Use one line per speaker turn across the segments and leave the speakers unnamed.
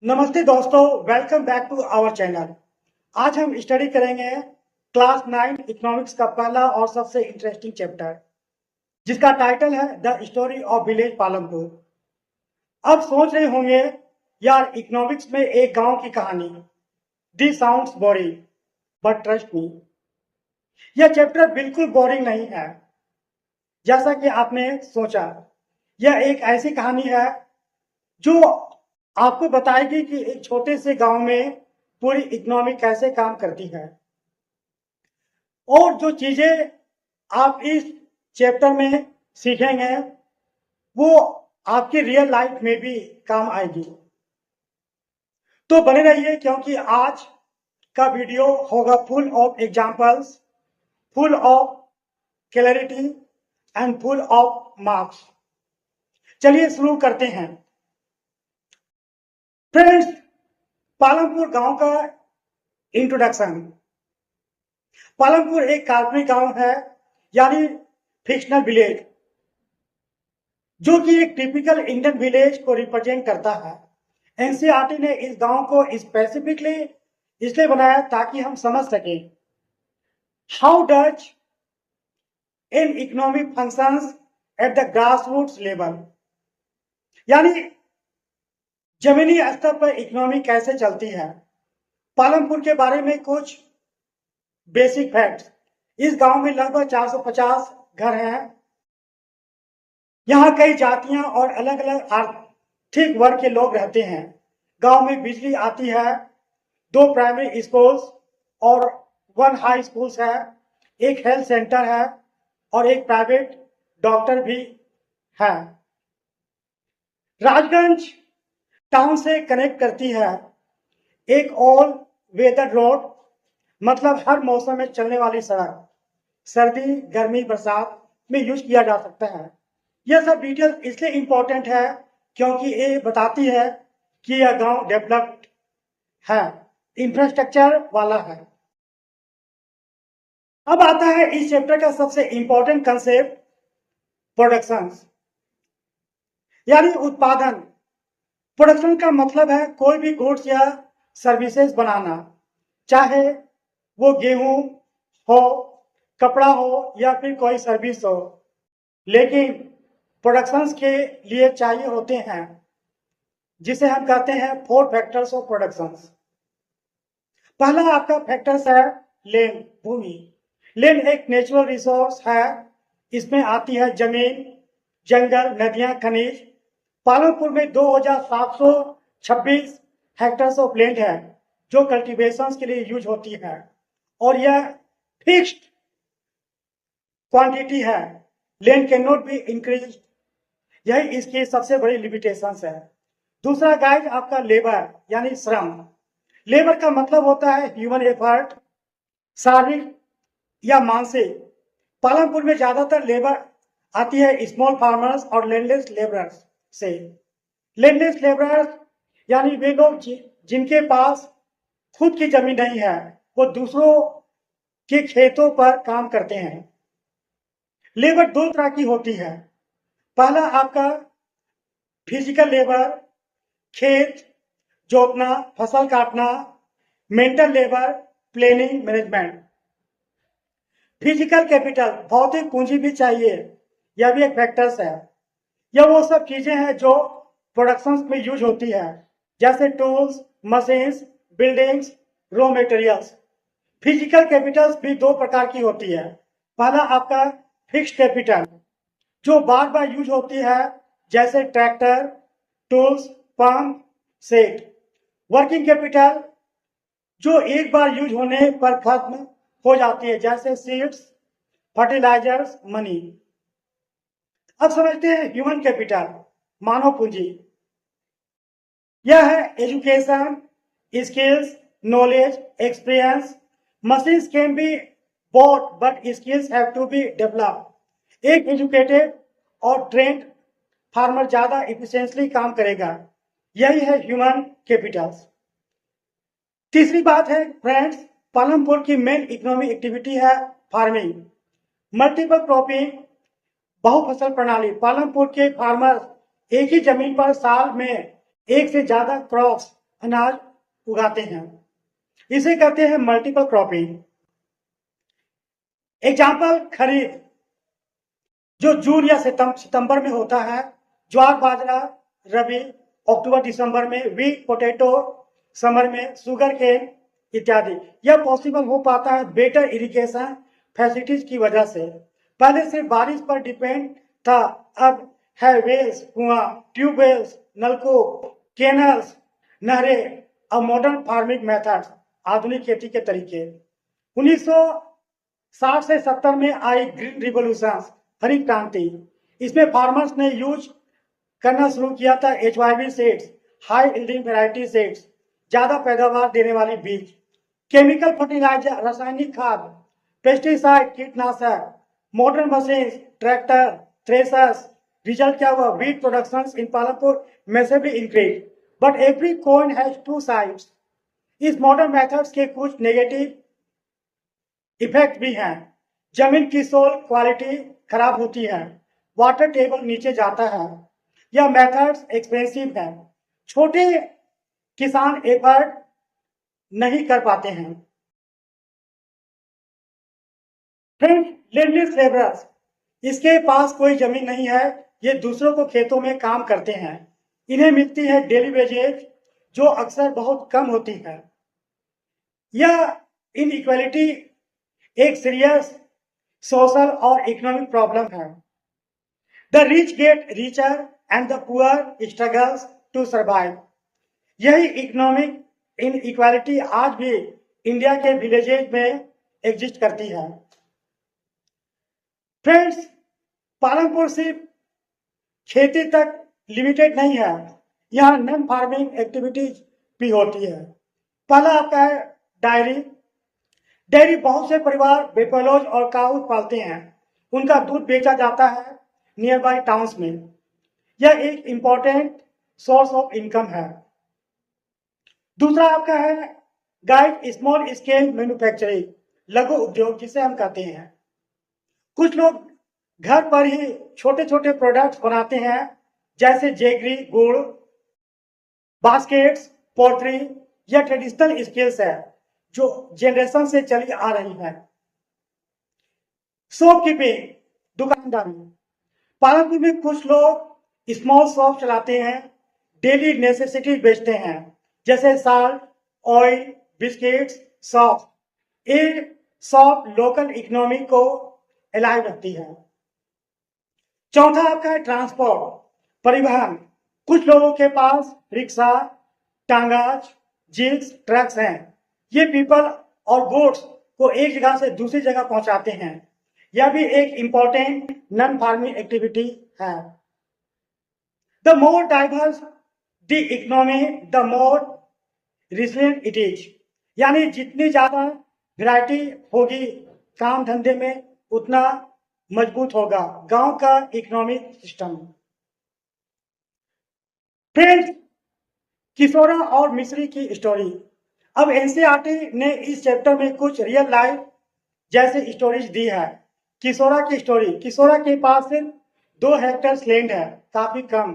नमस्ते दोस्तों, welcome back to our channel. आज हम स्टडी करेंगे क्लास 9 इकोनॉमिक्स का पहला और सबसे इंटरेस्टिंग चैप्टर, जिसका टाइटल है the story of village Palampur. अब सोच रहे होंगे, यार इकोनॉमिक्स में एक गांव की कहानी, this sounds boring, but trust me, यह चैप्टर बिल्कुल बोरिंग नहीं है जैसा कि आपने सोचा। यह एक ऐसी कहानी है जो आपको बताएगी कि एक छोटे से गांव में पूरी इकोनॉमी कैसे काम करती है, और जो चीजें आप इस चैप्टर में सीखेंगे वो आपकी रियल लाइफ में भी काम आएगी। तो बने रहिए, क्योंकि आज का वीडियो होगा full of examples, full of clarity and full of marks. चलिए शुरू करते हैं। फ्रेंड्स, पालमपुर गांव का इंट्रोडक्शन। पालमपुर एक काल्पनिक गांव है, यानी फिक्शनल विलेज, जो कि एक टिपिकल इंडियन विलेज को रिप्रेजेंट करता है। एनसीईआरटी ने इस गांव को स्पेसिफिकली इसलिए बनाया ताकि हम समझ सकें how does an economic functions at the grass roots level, यानी जमीनी स्तर पर इकोनॉमी कैसे चलती है। पालमपुर के बारे में कुछ बेसिक फैक्ट्स। इस गांव में लगभग 450 घर हैं। यहाँ कई जातियां और अलग अलग आर्थिक वर्ग के लोग रहते हैं। गांव में बिजली आती है, 2 प्राइमरी स्कूल्स और 1 हाई स्कूल्स है, एक हेल्थ सेंटर है और एक प्राइवेट डॉक्टर भी है। राजगंज टाउन से कनेक्ट करती है एक ऑल वेदर रोड, मतलब हर मौसम में चलने वाली सड़क, सर्दी गर्मी बरसात में यूज किया जा सकता है। यह सब डिटेल इसलिए इंपॉर्टेंट है क्योंकि ये बताती है कि यह गांव डेवलप्ड है, इंफ्रास्ट्रक्चर वाला है। अब आता है इस चैप्टर का सबसे इंपॉर्टेंट कंसेप्ट, प्रोडक्शन, यानी उत्पादन। प्रोडक्शन का मतलब है कोई भी गुड्स या सर्विसेज बनाना, चाहे वो गेहूं हो, कपड़ा हो या फिर कोई सर्विस हो। लेकिन प्रोडक्शंस के लिए चाहिए होते हैं जिसे हम कहते हैं 4 फैक्टर्स ऑफ प्रोडक्शंस। पहला आपका फैक्टर्स है लैंड, भूमि। लैंड एक नेचुरल रिसोर्स है, इसमें आती है जमीन, जंगल, नदियां, खनिज। पालमपुर में 2726 हेक्टर्स ऑफ लैंड है जो कल्टीवेशन के लिए यूज होती है, और यह फिक्स्ड क्वांटिटी है। Land can not be increase, यही इसकी सबसे बड़ी लिमिटेशन है। दूसरा गाइड आपका लेबर, यानी श्रम। लेबर का मतलब होता है ह्यूमन एफर्ट, शारीरिक या मानसिक। पालमपुर में ज्यादातर लेबर आती है स्मॉल फार्मर्स और लैंडलेस लेबरर्स से। लैंडलेस लेबरर्स यानी वे लोग जिनके पास खुद की जमीन नहीं है, वो दूसरों के खेतों पर काम करते हैं। लेबर 2 तरह की होती है। पहला आपका फिजिकल लेबर, खेत जोतना, फसल काटना। Mental labour, planning management. Physical capital, भौतिक पूंजी भी चाहिए, यह भी एक फैक्टर्स है। यह वो सब चीजें हैं जो प्रोडक्शन में यूज होती है, जैसे tools, machines, buildings, raw materials. Physical Capitals भी 2 प्रकार की होती है। पहला आपका फिक्स्ड कैपिटल, जो बार बार यूज होती है, जैसे tractor, tools, pump, set. Working capital, जो एक बार यूज होने पर खत्म हो जाती है, जैसे सीड्स, फर्टिलाइजर्स, मनी। अब समझते हैं ह्यूमन कैपिटल, मानव पूंजी। यह है education, skills, knowledge, experience. Machines can be bought but skills have to be developed. एक एजुकेटेड और ट्रेंड फार्मर ज्यादा इफिशिएंटली काम करेगा, यही है ह्यूमन कैपिटल्स। तीसरी बात है फ्रेंड्स, पालमपुर की मेन इकोनॉमिक एक्टिविटी है फार्मिंग, मल्टीपल क्रॉपिंग, बहुफसल प्रणाली। पालमपुर के फार्मर एक ही जमीन पर साल में एक से ज्यादा क्रॉप्स अनाज उगाते हैं। इसे कहते हैं मल्टीपल क्रॉपिंग। एग्जाम्पल खरीफ जो जून या सितंबर में होता है, ज्वार बाजरा रबी अक्टूबर दिसंबर में, व्हीट पोटैटो समर में, शुगर केन इत्यादि। यह पॉसिबल हो पाता है बेटर इरिगेशन फैसिलिटीज की वजह से। पहले सिर्फ बारिश पर डिपेंड था, अब है वेल्स, कुआं, ट्यूबवेल्स, नलकूप, कैनल्स, नहरें और मॉडर्न फार्मिंग मेथड्स, आधुनिक खेती के तरीके। 1960 से 70 में आई ग्रीन रिवोल्यूशन, हरित क्रांति। इसमें फार्मर्स ने यूज करना शुरू किया था HYV seeds, high yielding variety seeds, ज्यादा पैदावार देने वाली बीज, केमिकल फर्टिलाइजर, रासायनिक खाद, पेस्टिसाइड, कीटनाशक, modern machine, tractor, threshers. Result क्या हुआ? Wheat production in Palampur massively increase, but every coin has two sides. इस मॉडर्न मेथड्स के कुछ नेगेटिव इफेक्ट भी हैं। जमीन की सोल क्वालिटी खराब होती है, वाटर टेबल नीचे जाता है, यह मेथड्स एक्सपेंसिव है, छोटे किसान एफर्ट नहीं कर पाते हैं। फ्रेंड्स, लैंडलेस लेबरर्स, इसके पास कोई जमीन नहीं है, ये दूसरों को खेतों में काम करते हैं। इन्हें मिलती है डेली वेजेज जो अक्सर बहुत कम होती है। यह इनइक्वालिटी एक सीरियस सोशल और इकोनॉमिक प्रॉब्लम है। The rich get richer and the poor struggles to survive. यही इकोनॉमिक इनइक्वालिटी आज भी इंडिया के विलेजेज में एग्जिस्ट करती है। फ्रेंड्स, पालमपुर सिर्फ खेती तक लिमिटेड नहीं है, यहाँ नॉन फार्मिंग एक्टिविटीज भी होती है। पहला आपका है डायरी। डेयरी बहुत से परिवार बेफलोज और काउज पालते हैं, उनका दूध बेचा जाता है नियर बाई टाउन्स में। यह एक इंपॉर्टेंट सोर्स ऑफ इनकम है। दूसरा आपका है गाइड स्मॉल स्केल मैन्युफैक्चरिंग, लघु उद्योग जिसे हम कहते हैं। कुछ लोग घर पर ही छोटे छोटे प्रोडक्ट्स बनाते हैं, जैसे जेगरी, गुड़, बास्केट्स, पोल्ट्री। यह ट्रेडिशनल स्किल्स है जो जनरेशन से चली आ रही है। शॉपकीपिंग, दुकानदारी। पालमपुर में कुछ लोग स्मॉल शॉप चलाते हैं, डेली नेसेसिटी बेचते हैं, जैसे साल्ट, ऑयल, बिस्किट्स, सॉफ्ट। ये शॉप लोकल इकोनॉमी को अलाइव रखती है। चौथा आपका है ट्रांसपोर्ट, परिवहन। कुछ लोगों के पास रिक्शा, टांगाज, जीप्स, ट्रक्स हैं। ये पीपल और गुड्स को एक जगह से दूसरी जगह पहुंचाते हैं। यह भी एक इंपॉर्टेंट नॉन फार्मिंग एक्टिविटी है। The more diverse the economy the more resilient it is. यानी जितनी ज्यादा वैरायटी होगी काम धंधे में, उतना मजबूत होगा गांव का इकोनॉमिक सिस्टम। फ्रेंड्स, किशोरा और मिश्री की स्टोरी। अब एनसीईआरटी ने इस चैप्टर में कुछ रियल लाइफ जैसे स्टोरीज दी है। किशोरा की स्टोरी। किशोरा के पास सिर्फ 2 हेक्टेयर लैंड है, काफी कम।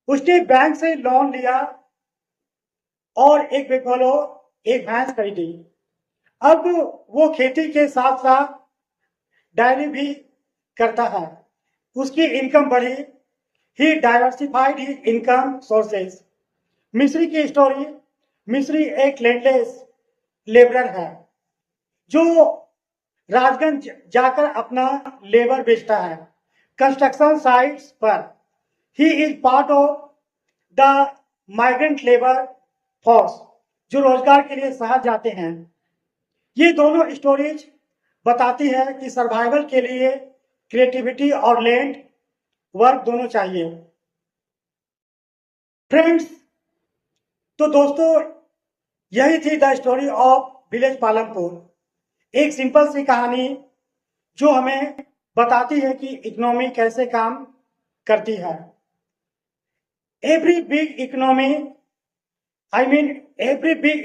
उसने बैंक से लोन लिया और एक बेफलो, एक भैंस खरीदी। अब वो खेती के साथ साथ डायरी भी करता है। उसकी इनकम बढ़ी, ही डाइवर्सिफाइड हिज इनकम सोर्सेस। मिश्री की स्टोरी। मिश्री एक लैंडलेस लेबरर है जो राजगंज जाकर अपना लेबर बेचता है कंस्ट्रक्शन साइट्स पर। He is part of the migrant labour force जो रोजगार के लिए शहर जाते हैं। ये दोनों स्टोरीज बताती है कि सर्वाइवल के लिए क्रिएटिविटी और लैंड वर्क दोनों चाहिए। फ्रेंड्स, तो दोस्तों, यही थी the story of village Palampur. एक सिंपल सी कहानी जो हमें बताती है कि इकोनॉमी कैसे काम करती है। Every big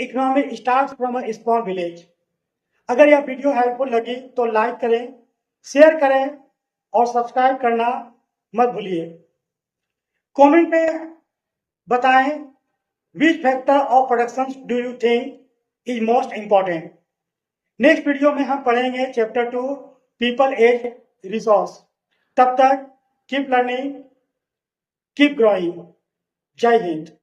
economy starts from a small village. अगर यह वीडियो हेल्पफुल लगी तो लाइक करें, शेयर करें और सब्सक्राइब करना मत भूलिए। कमेंट में बताएं which factor of production do you think is most important? Next video में हम पढ़ेंगे चैप्टर 2 पीपल एज रिसोर्स। तब तक कीप लर्निंग, कीप ग्रोइंग। जय हिंद।